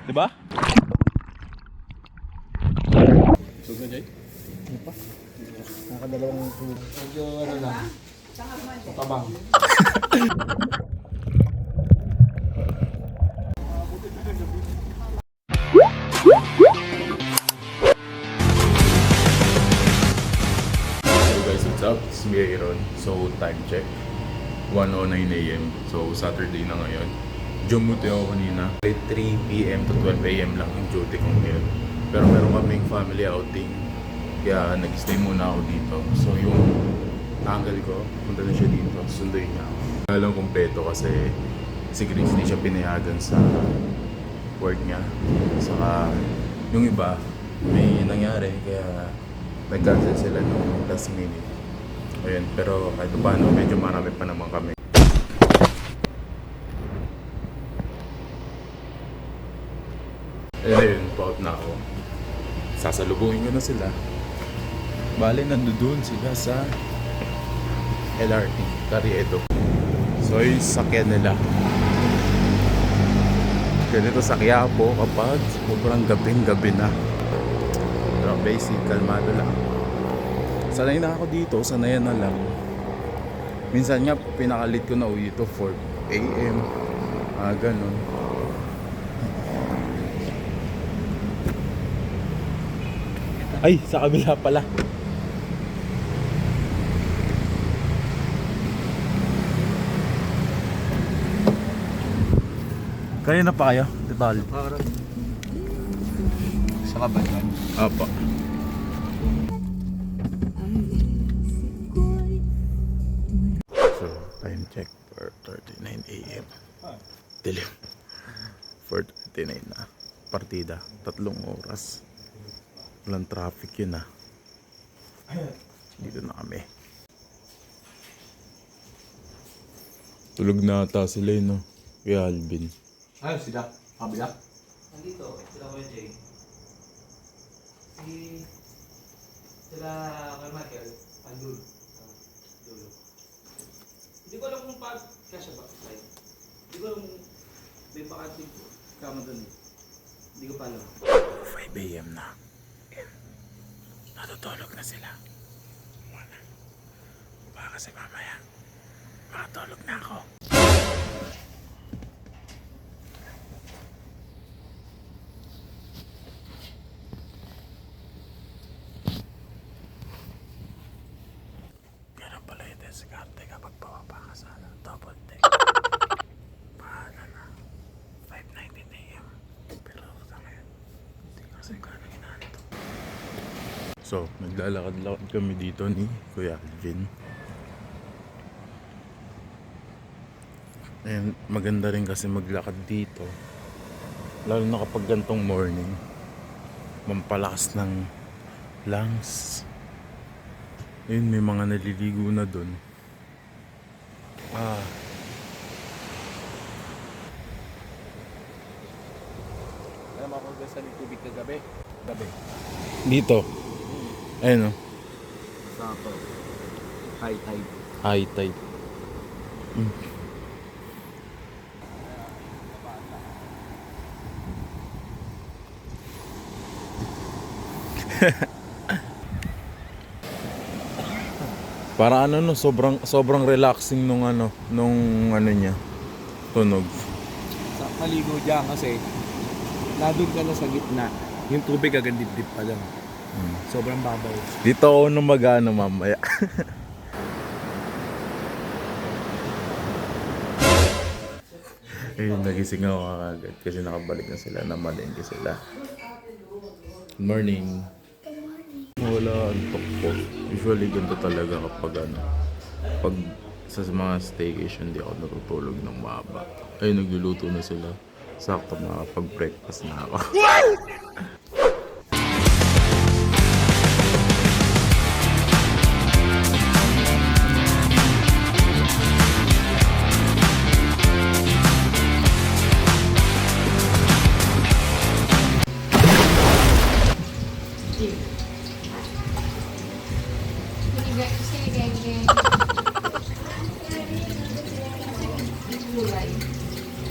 Diba? Sug na, Jay? Ano pa? Nakadalawang tulog. Medyo ano lang. Tabang. Hello guys, what's up? It's me Aaron. So time check 1:09 AM. So Saturday na ngayon. Jumuti ako kanina. 3 PM to 12 AM lang yung duty ko ngayon. Pero meron kaming family outing. Kaya nag-stay muna ako dito. So yung uncle ko, punta na siya dito. Sunduin niya ako. Alam kompleto kasi si Grace di siya pinayagan sa work niya. Saka yung iba, may nangyari kaya nag-cancel sila nung last minute. Ayun, pero kahit paano, medyo marami pa naman kami. Ayun, paut na ako. Sasalubungin ko na sila. Bale, nandoon sila sa LRT, Carriedo. So, yung sakyan nila. Ganito sa Quiapo kapag sobrang gabi na. Pero basic, kalmado lang. Sanay na ako dito, sanayan na lang. Minsan nga, pinakalit ko na uwi ito 4 AM. Ganun. Ay, sa kabila pala. Kaya na pa kayo? Detal. Sa kabayan. Apa. So, time check for 39 AM. Dilim. 4:39 na. Partida. 3 oras. Walang traffic yun ah. Dito na kami. Tulog na ata sila yun, no? Kuya Alvin. Ayun sila. Kabila. Nandito, sila Kuya Jay. Sila kay Michael, andun. Dulo. Hindi ko alam kung paano, kasya ba? Hindi ko alam kung may pakating kama dun. Hindi ko pa alam. 5 AM na. Natutulog na sila. Wala. Baka kasi mamaya makatulog na ako. Ganun pala yung diskarte kapag pababa ka sa double deck. Pahala na. 5:19 AM. Pero sa ngayon, hindi kasi gano'ng inaanto. So, naglalakad-lakad kami dito ni Kuya Alvin. Ayan, maganda rin kasi maglakad dito. Lalo na kapag gantong morning. Mampalakas ng lungs. Ayun, may mga naliligo na dun. Alam ako gasa ng tubig kagabi. Gabi. Dito. Ayun o. Sa to. High tide. High tide. Para ano no, sobrang relaxing nung ano niya. Tunog. Sa maligo dyan kasi nandun ka na sa gitna. Yung tubig agad dip-dip pa lang. Sobrang babaw. Dito ako nung mag-ano mamaya. Ayun, nagising ako agad kasi nakabalik na sila, namalengke sila. Good morning. Wala, antok po. Usually ganito talaga kapag ano, pag sa mga staycation di ako natutulog ng mahaba. Ayun, nagluluto na sila. Sakto na pag-breakfast na ako.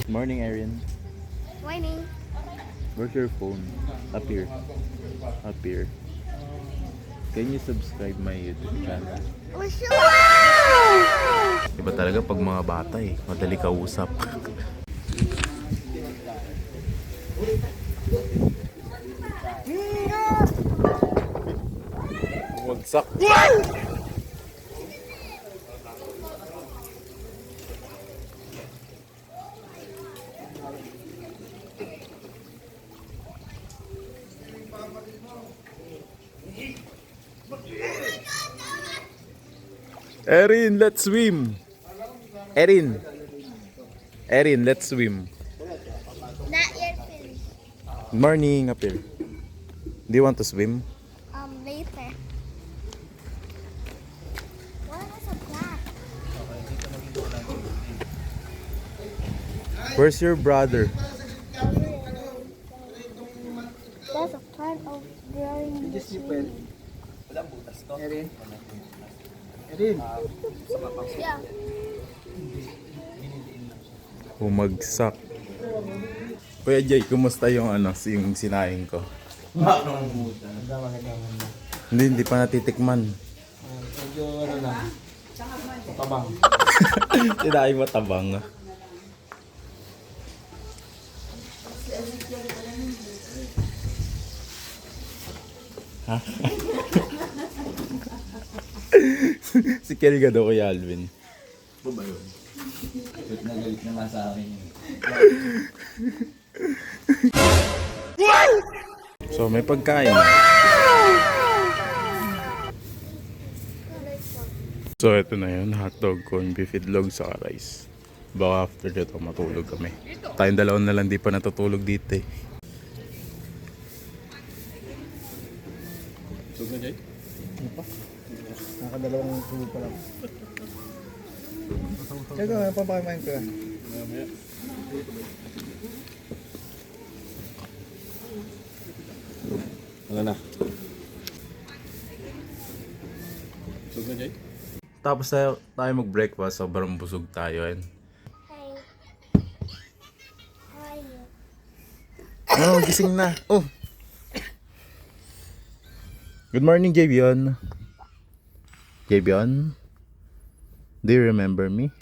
Morning, Erin. Morning. Where's your phone? Up here. Up here. Can you subscribe my YouTube channel? Iba talaga pag mga bata eh. Madali kausap. Wagsak. Erin, let's swim. Erin. Erin, let's swim. Not yet finished. Morning, up here. Do you want to swim? Later. What is a black? Where's your brother? That's a part of growing the tree. Erin? Erin? Yeah. Bumagsak. Kuya Jay, kumusta yung yung sinaing ko? Hindi pa natitikman. Medyo ano lang. Tabang. Sinaing matabang. Ha? Si Kelly ka daw, Kuya Alvin. Ano ba yun? Galit na galit naman sa akin yun. So may pagkain na. So ito na yun, hotdog, corn beef, itlog, saka rice. Baka after dito matulog kami. Tayong dalawa na lang di pa natutulog dito eh. Sug na, Jay? Nakadalawang tulog pa lang. Teka, may papakamain ka. Mamaya. Ano na? Sug na, Jay? Tapos tayo mag-breakfast, sobrang busog tayo. And Hey. How are you? oh, gising na. Oh. Good morning, Javion. Javion? Do you remember me?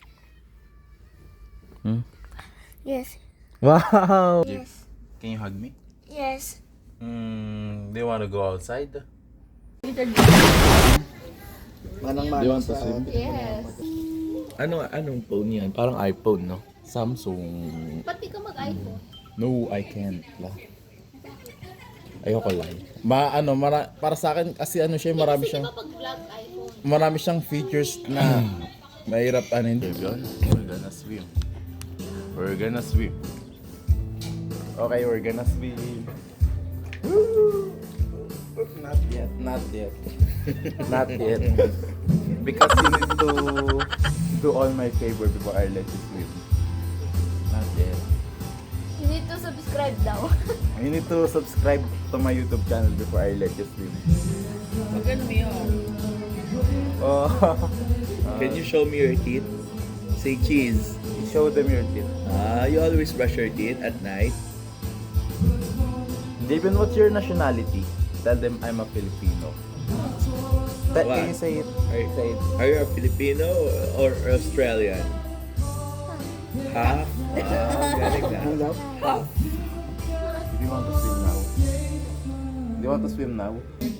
Yes. Wow! Yes. Can you hug me? Yes. Do you want to go outside? Manang-manang. Do you want to swim? Yes. Anong phone yan? Parang iPhone, no? Samsung. Ba't di ka mag-iPhone? No, I can't. Ayoko lang. Para sa akin kasi siya, marami siyang Pag-vlog iPhone. marami siyang features na mahirap hindi. We're gonna swim. We're gonna swim. Okay, we're gonna swim. Woo! Not yet, not yet. Not yet. Because you need to do all my favor before I let you swim. Not yet. You need to subscribe daw. You need to subscribe to my YouTube channel before I let you swim. Magano mo yun? Oh, Can you show me your teeth? Say cheese. show them your teeth. You always brush your teeth at night. David, what's your nationality? Tell them I'm a Filipino. Can What? you say it? Say it. Are you a Filipino or Australian? Half? Galing na. Half. Do you want to swim now? Do you want to swim now?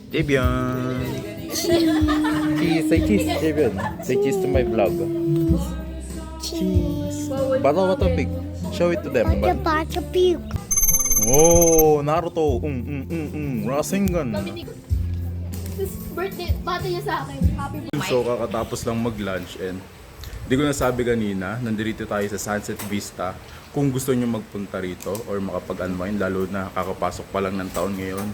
Javion! Cheese! Say cheese, Javion. Say cheese to my vlog. Cheese! Bata what big? Show it to them. Bata puke. Oh, Naruto! Rasengan! This birthday, bata niya sa akin. Happy birthday. So kakatapos lang mag-lunch and di ko nasabi kanina, nandito tayo sa Sunset Vista. Kung gusto nyo magpunta rito or makapag-unwind, lalo na kakapasok pa lang ng taon ngayon,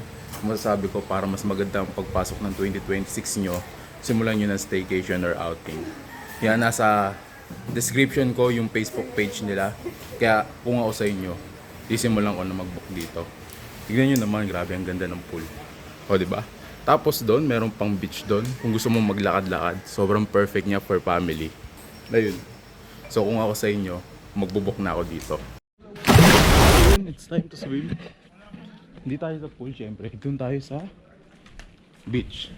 masasabi ko para mas maganda ang pagpasok ng 2026 nyo, simulan nyo ng staycation or outing. Yan, nasa description ko yung Facebook page nila. Kaya kung ako sa inyo, isimulan ko na mag-book dito. Tignan nyo naman, grabe ang ganda ng pool. O, diba? Tapos doon, meron pang beach doon. Kung gusto mong maglakad-lakad, sobrang perfect niya for family. Ayun. So kung ako sa inyo, magbubok na ako dito. It's time to swim. Hindi tayo sa pool, syempre. Doon tayo sa beach.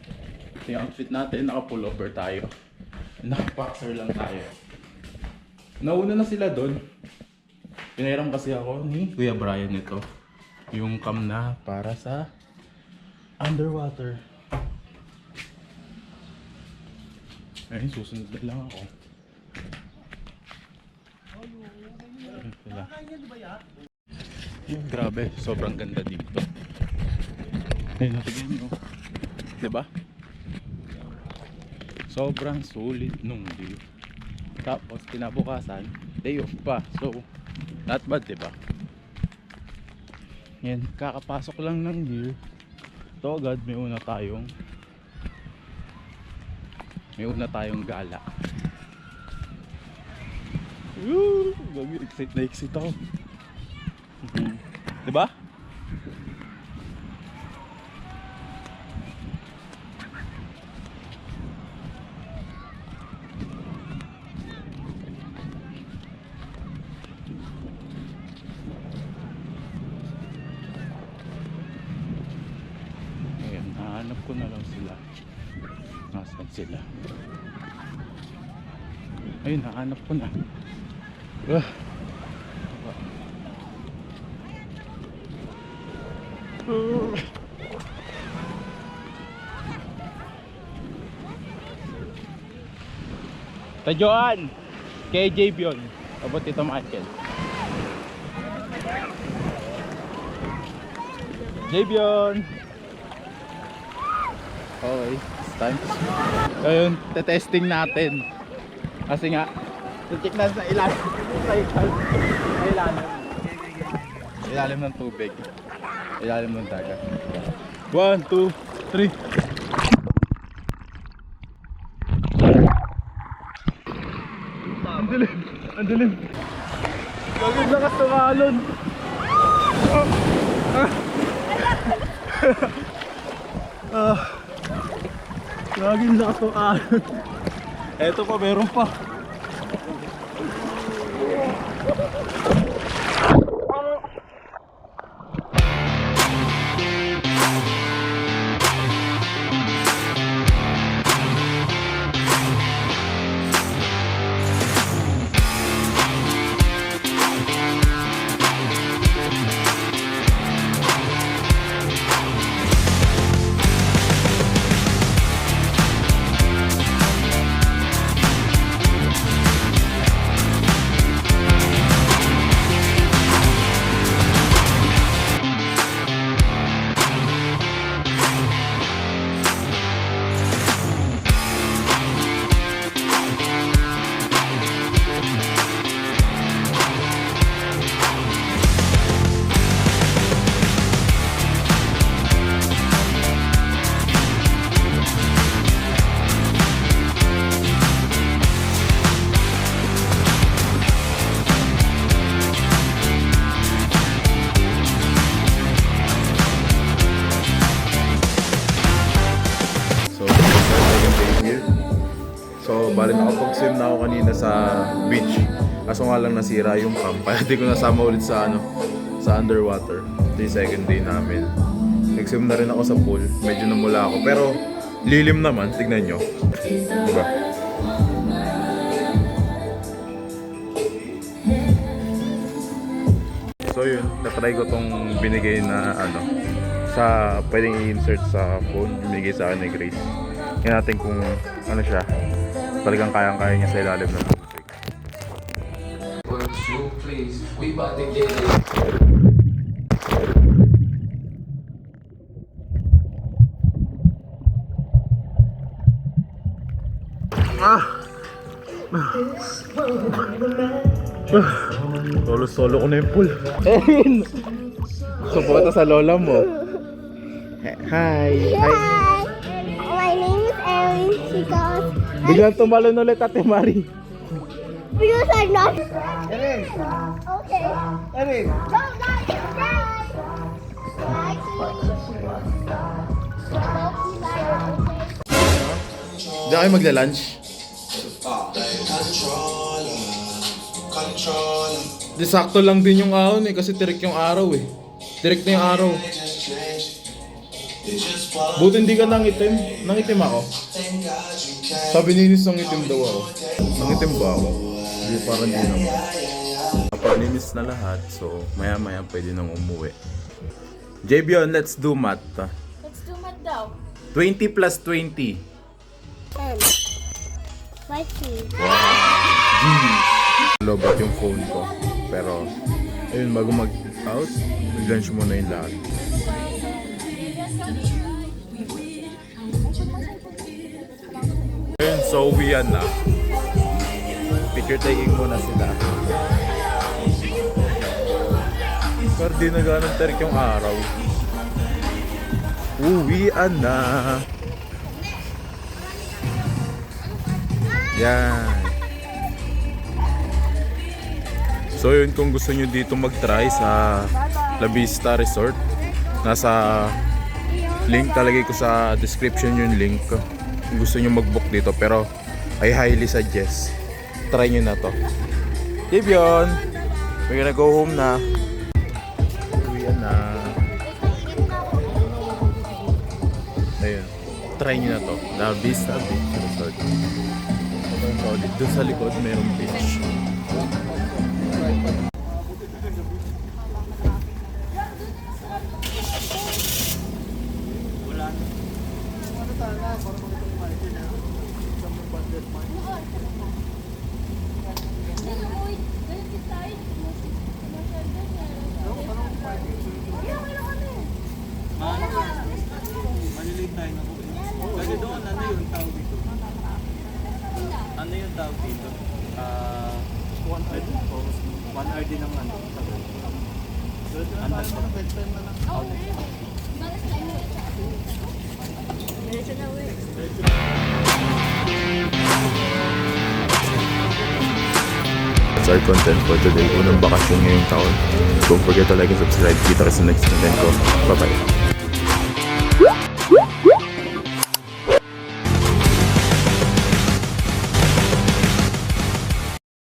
Yung outfit natin, naka-pullover tayo. Naka-boxer lang tayo. Nauna na sila doon. Pinairam kasi ako ni Kuya Brian nito. Yung cam na para sa underwater. Ayun, susunod na lang ako. Ayun sila. Yung grabe, sobrang ganda dito. Ayun, natigyan nyo. Diba? Sobrang sulit nung view. Tapos, kinabukasan, day off pa. So, not bad, diba? Yan, kakapasok lang ng gear. To agad, may una tayong gala. Woo! Gagi, excited ako. Diba? Ayan, nahanap ko na lang sila. Nasaan sila? Ayun, nahanap ko na. Tajoan! KJ Bion. Abot ito Michael. Javion! Okay, it's time. Ayun, testing natin. Kasi nga, check na sa ilalim. Ilalim ng tubig. Ilalim ng dagat. 1, 2, 3. Ang dilim. Ang dilim. Gagawin lakas tumalon. Laging lakas tumalon. Eto pa, meron pa. So, bali nakapag-swim na ako kanina sa beach. Kaso nga lang nasira yung cam. Kaya di ko nasama ulit sa sa underwater. Ito yung second day namin. Nag-swim na rin ako sa pool. Medyo namula ako. Pero lilim naman, tignan nyo. Diba? So yun, natry ko tong binigay na sa pwedeng i-insert sa phone. Binigay sa akin ni Grace. Tingnan natin kung ano siya. Talagang kayang-kaya niya sa ilalim ng tubig. Solo ko na yung pool. Erin! Suporta sa lola mo. Hi! Hi! My name is Erin. She goes. Biglang tumalon ulit Ate Mari. Because I'm not. Erin! Okay. Erin! Go guys! Guys! Diyan kayo magla-lunch? Di sakto lang din yung ahon kasi tirik yung araw eh. Direct na yung araw. Buti hindi ka nangitim. Nangitim ako. Sabi ni Nis, nangitim daw ako. Nangitim ba ako? Hindi, parang hindi naman. Napalinis na lahat, so maya-maya pwede nang umuwi. Javion, let's do math. Let's do math daw. 20 plus 20. 5K. Lobat yung phone ko. Pero, ayun, bago mag-out, mag-lunch muna yung lahat. Ayun, so uwian na. Picture taking muna sila. Pero di na ganun tarik yung araw. Uwian na. Yan. So yun, kung gusto nyo dito mag-try sa La Vista Resort, nasa link, talagay ko sa description yung link kung gusto nyo mag-book dito. Pero I highly suggest, try nyo na to. Javion, we're gonna go home na. Uwian na. Ayun, try nyo na to, La Vista Beach Resort. Doon sa likod mayroong beach. Malilate tayo na po. Kasi doon, ano yung tawag dito? Ano yung tawag dito? 1 hour din ang ano. That's our content for today. Unang bakasyon ngayong taon. Don't forget to like and subscribe. Kita ka sa next content ko. Bye-bye.